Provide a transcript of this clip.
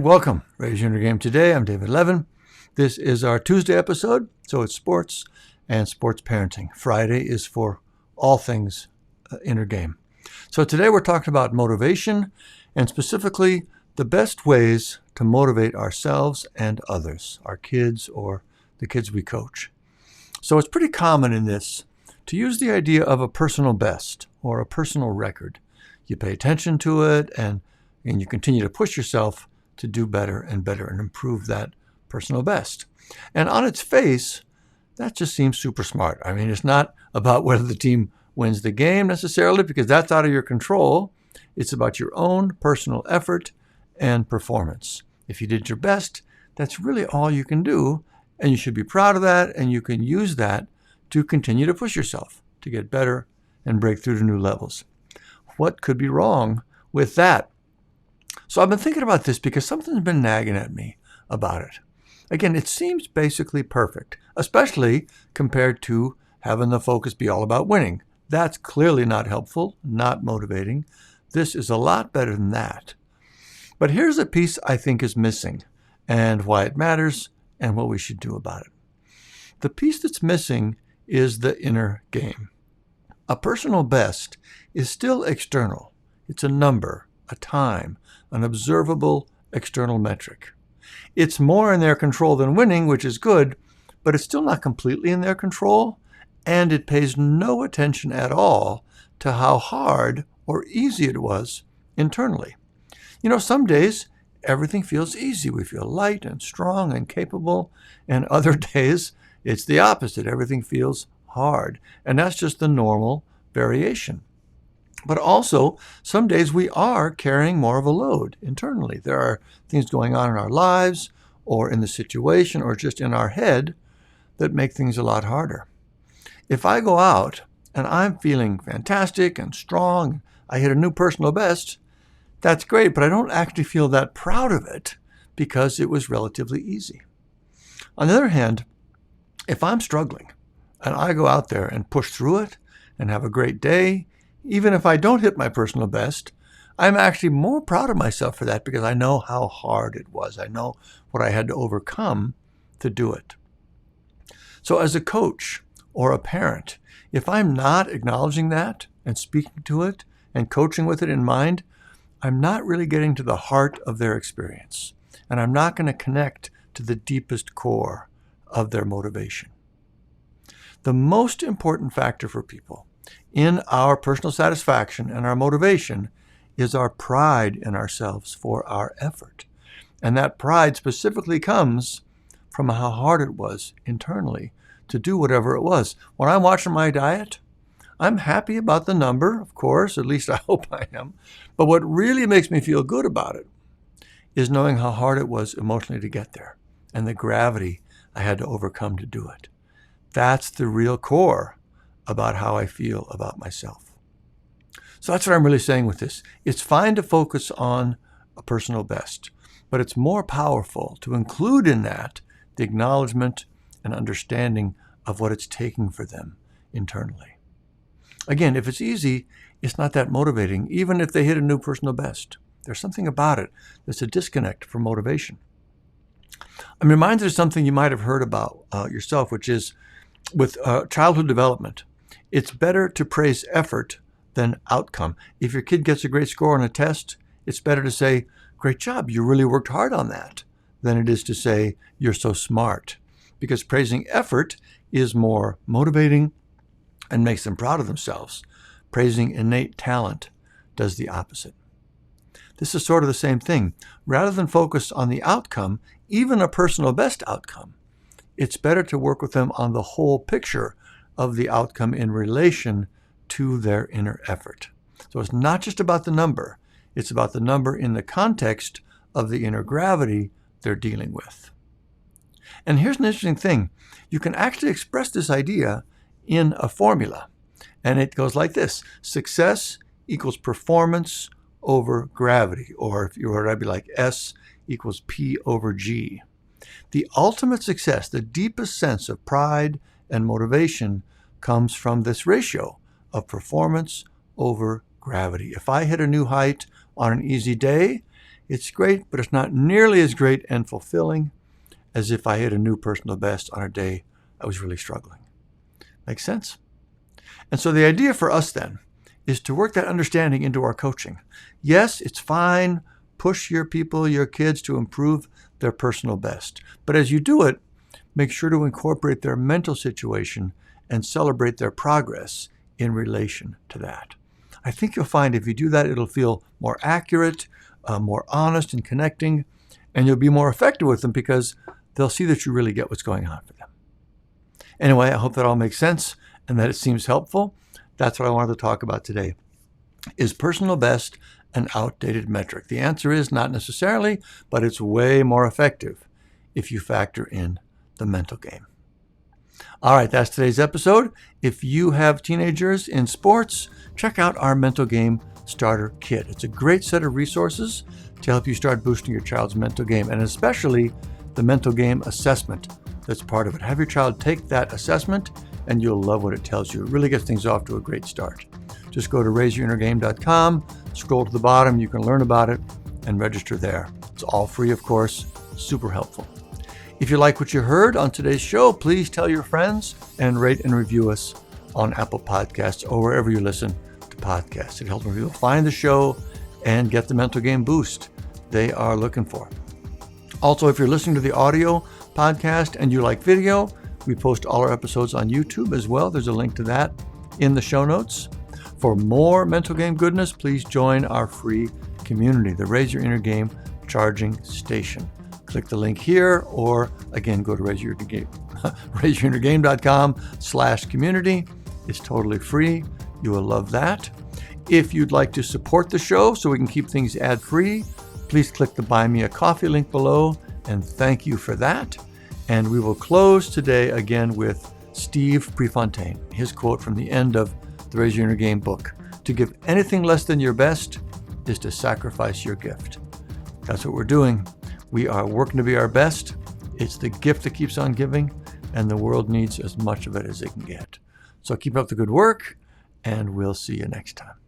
And welcome, Raise Your Inner Game. Today, I'm David Levin. This is our Tuesday episode, so it's sports and sports parenting. Friday is for all things inner game. So today we're talking about motivation and specifically the best ways to motivate ourselves and others, our kids or the kids we coach. So it's pretty common in this to use the idea of a personal best or a personal record. You pay attention to it and you continue to push yourself to do better and better and improve that personal best. And on its face, that just seems super smart. I mean, it's not about whether the team wins the game necessarily, because that's out of your control. It's about your own personal effort and performance. If you did your best, that's really all you can do, and you should be proud of that, and you can use that to continue to push yourself to get better and break through to new levels. What could be wrong with that? So I've been thinking about this because something's been nagging at me about it. Again, it seems basically perfect, especially compared to having the focus be all about winning. That's clearly not helpful, not motivating. This is a lot better than that. But here's a piece I think is missing and why it matters and what we should do about it. The piece that's missing is the inner game. A personal best is still external. It's a number, a time, an observable external metric. It's more in their control than winning, which is good, but it's still not completely in their control, and it pays no attention at all to how hard or easy it was internally. You know, some days everything feels easy. We feel light and strong and capable, and other days it's the opposite. Everything feels hard, and that's just the normal variation. But also, some days we are carrying more of a load internally. There are things going on in our lives or in the situation or just in our head that make things a lot harder. If I go out and I'm feeling fantastic and strong, I hit a new personal best, that's great, but I don't actually feel that proud of it because it was relatively easy. On the other hand, if I'm struggling and I go out there and push through it and have a great day, even if I don't hit my personal best, I'm actually more proud of myself for that because I know how hard it was. I know what I had to overcome to do it. So as a coach or a parent, if I'm not acknowledging that and speaking to it and coaching with it in mind, I'm not really getting to the heart of their experience. And I'm not going to connect to the deepest core of their motivation. The most important factor for people in our personal satisfaction and our motivation is our pride in ourselves for our effort. And that pride specifically comes from how hard it was internally to do whatever it was. When I'm watching my diet, I'm happy about the number, of course, at least I hope I am. But what really makes me feel good about it is knowing how hard it was emotionally to get there and the gravity I had to overcome to do it. That's the real core about how I feel about myself. So that's what I'm really saying with this. It's fine to focus on a personal best, but it's more powerful to include in that the acknowledgement and understanding of what it's taking for them internally. Again, if it's easy, it's not that motivating, even if they hit a new personal best. There's something about it that's a disconnect from motivation. I'm reminded of something you might have heard about yourself, which is with childhood development. It's better to praise effort than outcome. If your kid gets a great score on a test, it's better to say, great job, you really worked hard on that, than it is to say, you're so smart. Because praising effort is more motivating and makes them proud of themselves. Praising innate talent does the opposite. This is sort of the same thing. Rather than focus on the outcome, even a personal best outcome, it's better to work with them on the whole picture of the outcome in relation to their inner effort. So it's not just about the number. It's about the number in the context of the inner gravity they're dealing with. And here's an interesting thing. You can actually express this idea in a formula. And it goes like this. Success equals performance over gravity. Or if you were, I'd be like S equals P over G. The ultimate success, the deepest sense of pride and motivation comes from this ratio of performance over gravity. If I hit a new height on an easy day, It's great, but it's not nearly as great and fulfilling as if I hit a new personal best on a day I was really struggling. Makes sense? And so the idea for us then is to work that understanding into our coaching. Yes, it's fine. Push your people, your kids to improve their personal best. But as you do it, make sure to incorporate their mental situation and celebrate their progress in relation to that. I think you'll find if you do that, it'll feel more accurate, more honest and connecting, and you'll be more effective with them because they'll see that you really get what's going on for them. Anyway, I hope that all makes sense and that it seems helpful. That's what I wanted to talk about today. Is personal best an outdated metric? The answer is not necessarily, but it's way more effective if you factor in the mental game. All right, that's today's episode. If you have teenagers in sports, check out our Mental Game Starter Kit. It's a great set of resources to help you start boosting your child's mental game, and especially the mental game assessment that's part of it. Have your child take that assessment, and you'll love what it tells you. It really gets things off to a great start. Just go to raiseyourinnergame.com, scroll to the bottom, you can learn about it, and register there. It's all free, of course, super helpful. If you like what you heard on today's show, please tell your friends and rate and review us on Apple Podcasts or wherever you listen to podcasts. It helps people find the show and get the mental game boost they are looking for. Also, if you're listening to the audio podcast and you like video, we post all our episodes on YouTube as well. There's a link to that in the show notes. For more mental game goodness, please join our free community, the Raise Your Inner Game Charging Station. Click the link here, or again, go to raiseyourinnergame.com/community. It's totally free. You will love that. If you'd like to support the show so we can keep things ad-free, please click the Buy Me a Coffee link below, and thank you for that. And we will close today again with Steve Prefontaine, his quote from the end of the Raise Your Inner Game book. To give anything less than your best is to sacrifice your gift. That's what we're doing. We are working to be our best. It's the gift that keeps on giving, and the world needs as much of it as it can get. So keep up the good work, and we'll see you next time.